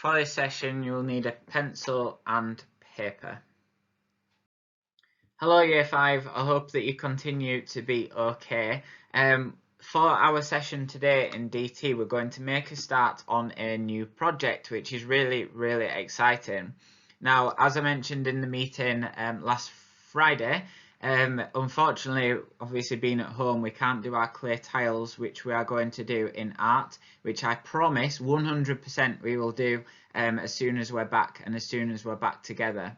For this session, you'll need a pencil and paper. Hello Year 5, I hope that you continue to be okay. For our session today in DT, we're going to make a start on a new project, which is really exciting. Now, as I mentioned in the meeting last Friday, unfortunately, obviously being at home, we can't do our clay tiles, which we are going to do in art, which I promise 100% we will do as soon as we're back and as soon as we're back together.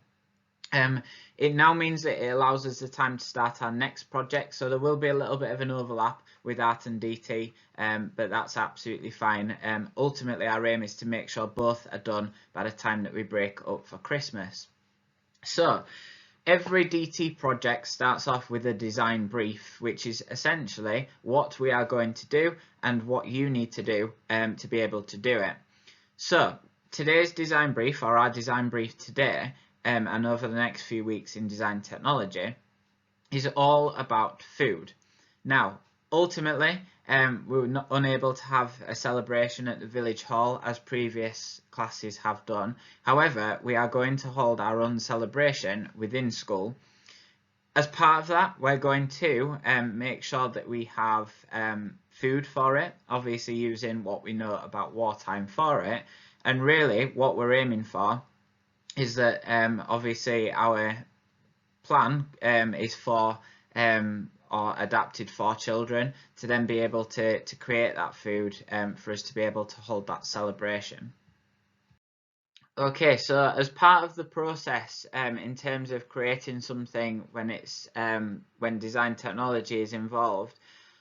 It now means that it allows us the time to start our next project, so there will be a little bit of an overlap with art and DT, but that's absolutely fine. Ultimately, our aim is to make sure both are done by the time that we break up for Christmas. So every DT project starts off with a design brief, which is essentially what we are going to do and what you need to do to be able to do it. So today's design brief, or our design brief today, and over the next few weeks in design technology, is all about food. Now, ultimately, we were unable to have a celebration at the village hall as previous classes have done. However, we are going to hold our own celebration within school. As part of that, we're going to make sure that we have food for it, obviously using what we know about wartime for it. And really, what we're aiming for is that obviously our plan is for or adapted for children to then be able to create that food for us to be able to hold that celebration. Okay, so as part of the process in terms of creating something when it's when design technology is involved,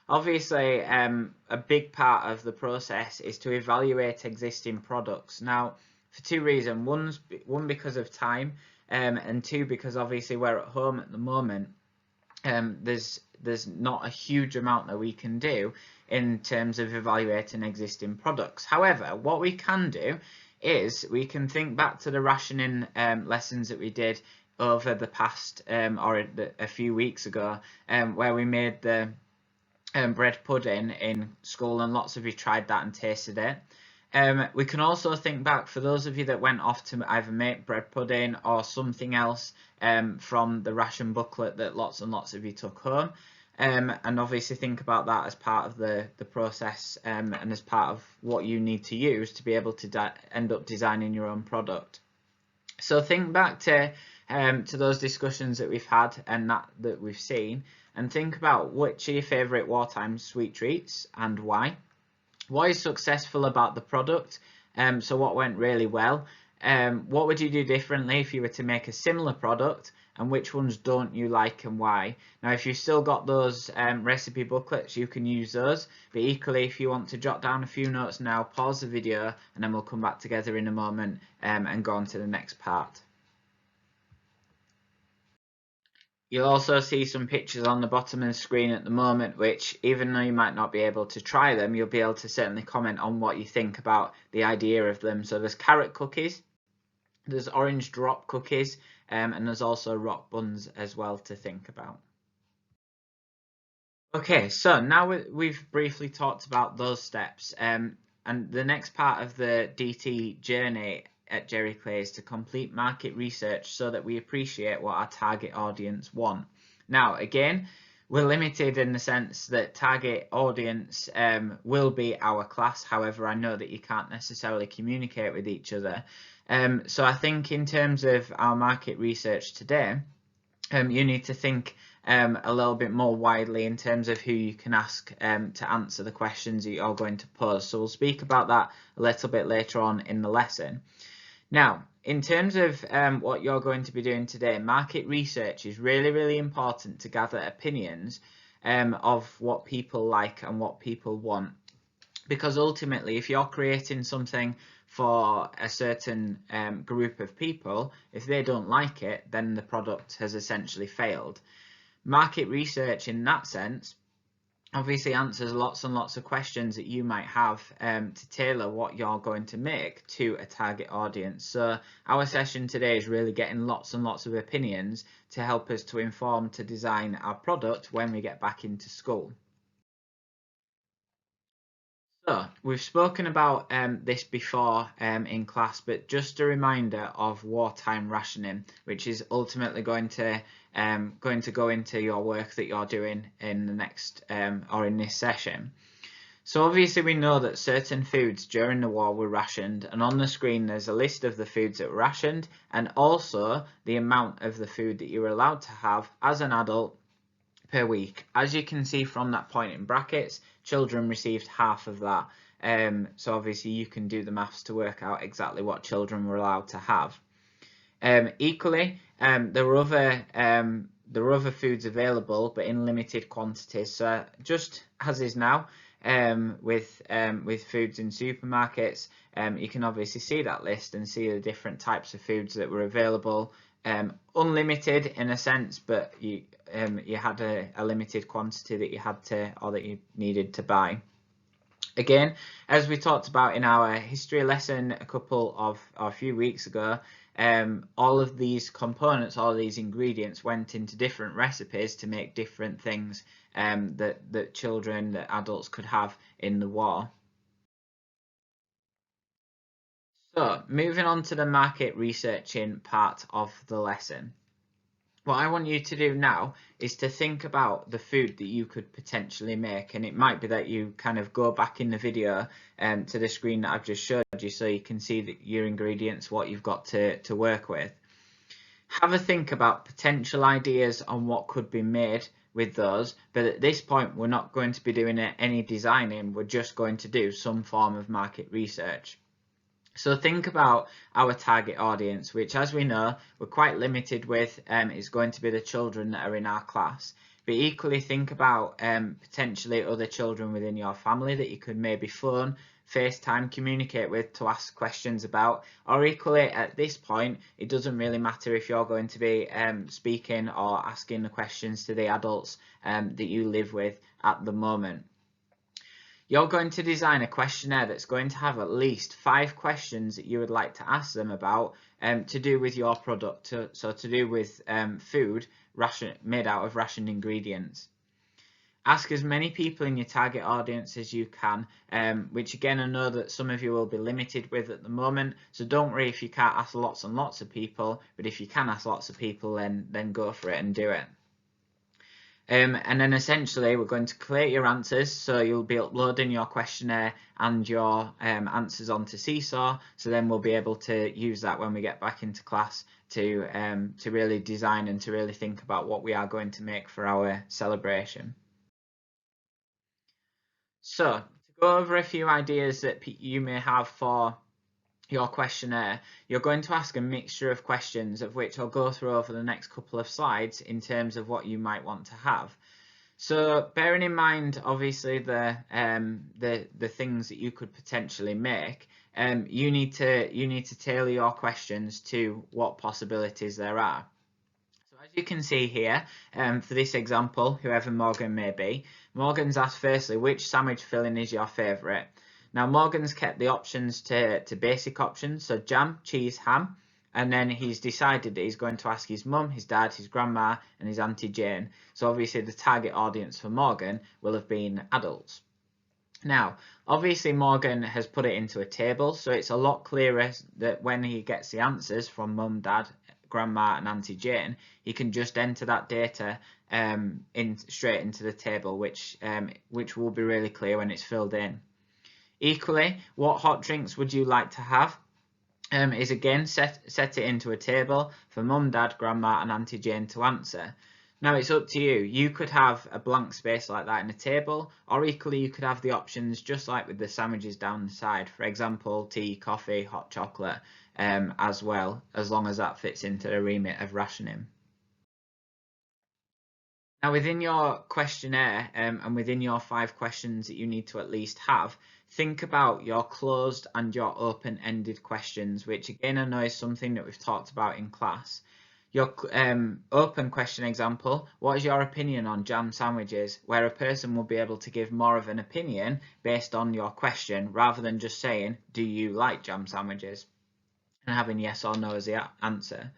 obviously a big part of the process is to evaluate existing products. Now, for two reasons. One because of time, and two because obviously we're at home at the moment. There's not a huge amount that we can do in terms of evaluating existing products. However, what we can do is we can think back to the rationing lessons that we did over the past or a few weeks ago, where we made the bread pudding in school, and lots of you tried that and tasted it. We can also think back, for those of you that went off to either make bread pudding or something else from the ration booklet that lots and lots of you took home, and obviously think about that as part of the process and as part of what you need to use to be able to end up designing your own product. So think back to those discussions that we've had and that we've seen, and think about which are your favourite wartime sweet treats and why. What is successful about the product? So what went really well? What would you do differently if you were to make a similar product? And which ones don't you like and why? Now, if you've still got those recipe booklets, you can use those. But equally, if you want to jot down a few notes now, pause the video and then we'll come back together in a moment and go on to the next part. You'll also see some pictures on the bottom of the screen at the moment, which, even though you might not be able to try them, you'll be able to certainly comment on what you think about the idea of them. So there's carrot cookies, there's orange drop cookies, and there's also rock buns as well to think about. Okay, so now we've briefly talked about those steps, and the next part of the DT journey at Jerry Clay is to complete market research so that we appreciate what our target audience want. Now, again, we're limited in the sense that target audience will be our class. However, I know that you can't necessarily communicate with each other. So I think in terms of our market research today, you need to think a little bit more widely in terms of who you can ask to answer the questions that you're going to pose. So we'll speak about that a little bit later on in the lesson. Now, in terms of what you're going to be doing today, market research is really important to gather opinions of what people like and what people want. Because ultimately, if you're creating something for a certain group of people, if they don't like it, then the product has essentially failed. Market research in that sense obviously answers lots and lots of questions that you might have to tailor what you're going to make to a target audience. So our session today is really getting lots and lots of opinions to help us to inform to design our product when we get back into school. So we've spoken about this before in class, but just a reminder of wartime rationing, which is ultimately going to go into your work that you're doing in the next or in this session. So obviously we know that certain foods during the war were rationed, and on the screen there's a list of the foods that were rationed and also the amount of the food that you were allowed to have as an adult per week. As you can see from that point in brackets, children received half of that. So obviously you can do the maths to work out exactly what children were allowed to have. Equally, there were other foods available, but in limited quantities. So just as is now, with foods in supermarkets, you can obviously see that list and see the different types of foods that were available. Unlimited in a sense, but you had a limited quantity that you had to, or that you needed to buy. Again, as we talked about in our history lesson a few weeks ago, all of these components, all of these ingredients went into different recipes to make different things that children, that adults could have in the war. So, moving on to the market researching part of the lesson. What I want you to do now is to think about the food that you could potentially make, and it might be that you kind of go back in the video to the screen that I've just showed you so you can see your ingredients, what you've got to work with. Have a think about potential ideas on what could be made with those, but at this point we're not going to be doing any designing, we're just going to do some form of market research. So think about our target audience, which, as we know, we're quite limited with, is going to be the children that are in our class. But equally think about potentially other children within your family that you could maybe phone, FaceTime, communicate with to ask questions about. Or equally, at this point, it doesn't really matter if you're going to be speaking or asking the questions to the adults that you live with at the moment. You're going to design a questionnaire that's going to have at least 5 questions that you would like to ask them about to do with your product, so to do with food made out of rationed ingredients. Ask as many people in your target audience as you can, which again I know that some of you will be limited with at the moment, so don't worry if you can't ask lots and lots of people, but if you can ask lots of people, then go for it and do it. And then essentially we're going to collate your answers, so you'll be uploading your questionnaire and your answers onto Seesaw, so then we'll be able to use that when we get back into class to really design and to really think about what we are going to make for our celebration. So to go over a few ideas that you may have for your questionnaire, you're going to ask a mixture of questions, of which I'll go through over the next couple of slides in terms of what you might want to have. So bearing in mind obviously the things that you could potentially make, you need to tailor your questions to what possibilities there are. So as you can see here, for this example, whoever Morgan may be, Morgan's asked firstly, which sandwich filling is your favourite? Now Morgan's kept the options to basic options, so jam, cheese, ham, and then he's decided that he's going to ask his mum, his dad, his grandma and his Auntie Jane. So obviously the target audience for Morgan will have been adults. Now, obviously Morgan has put it into a table, so it's a lot clearer that when he gets the answers from mum, dad, grandma and Auntie Jane, he can just enter that data straight into the table, which will be really clear when it's filled in. Equally, what hot drinks would you like to have? Is again set it into a table for mum, dad, grandma and Auntie Jane to answer. Now it's up to you. You could have a blank space like that in a table, or equally you could have the options just like with the sandwiches down the side. For example, tea, coffee, hot chocolate as well, as long as that fits into the remit of rationing. Now within your questionnaire and within your 5 questions that you need to at least have, think about your closed and your open-ended questions, which again I know is something that we've talked about in class. Your open question example, what is your opinion on jam sandwiches? Where a person will be able to give more of an opinion based on your question rather than just saying, do you like jam sandwiches? And having yes or no as the answer.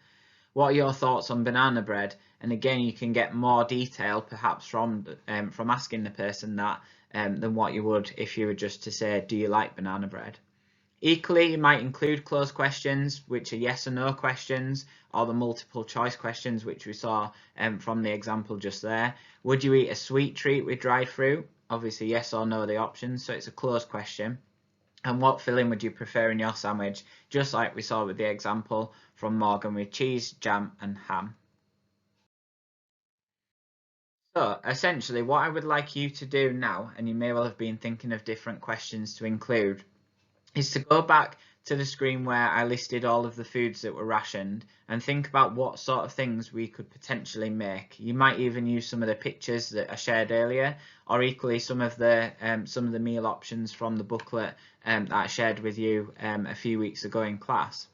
What are your thoughts on banana bread? And again, you can get more detail perhaps from asking the person that than what you would if you were just to say, do you like banana bread? Equally, you might include closed questions, which are yes or no questions, or the multiple choice questions, which we saw from the example just there. Would you eat a sweet treat with dried fruit? Obviously, yes or no are the options, so it's a closed question. And what filling would you prefer in your sandwich? Just like we saw with the example from Morgan with cheese, jam, and ham. So essentially, what I would like you to do now, and you may well have been thinking of different questions to include, is to go back to the screen where I listed all of the foods that were rationed and think about what sort of things we could potentially make. You might even use some of the pictures that I shared earlier, or equally some of the meal options from the booklet that I shared with you a few weeks ago in class.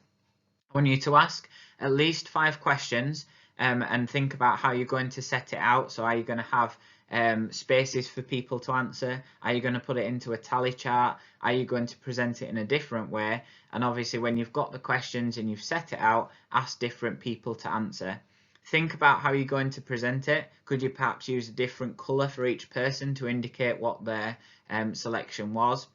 I want you to ask at least 5 questions and think about how you're going to set it out. So are you going to have spaces for people to answer? Are you going to put it into a tally chart? Are you going to present it in a different way? And obviously when you've got the questions and you've set it out, ask different people to answer. Think about how you're going to present it. Could you perhaps use a different colour for each person to indicate what their selection was?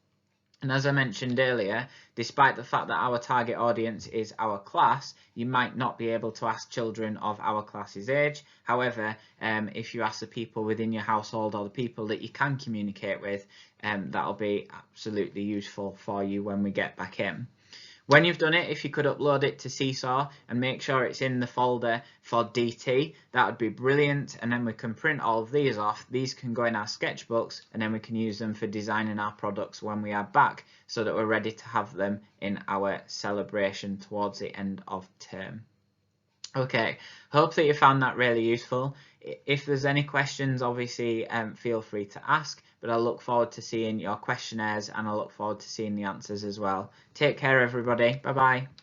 And as I mentioned earlier, despite the fact that our target audience is our class, you might not be able to ask children of our class's age. However, if you ask the people within your household or the people that you can communicate with, that'll be absolutely useful for you when we get back in. When you've done it, if you could upload it to Seesaw and make sure it's in the folder for DT, that would be brilliant. And then we can print all of these off. These can go in our sketchbooks and then we can use them for designing our products when we are back so that we're ready to have them in our celebration towards the end of term. Okay, hope that you found that really useful. If there's any questions, obviously feel free to ask, but I look forward to seeing your questionnaires and I look forward to seeing the answers as well. Take care, everybody. Bye bye.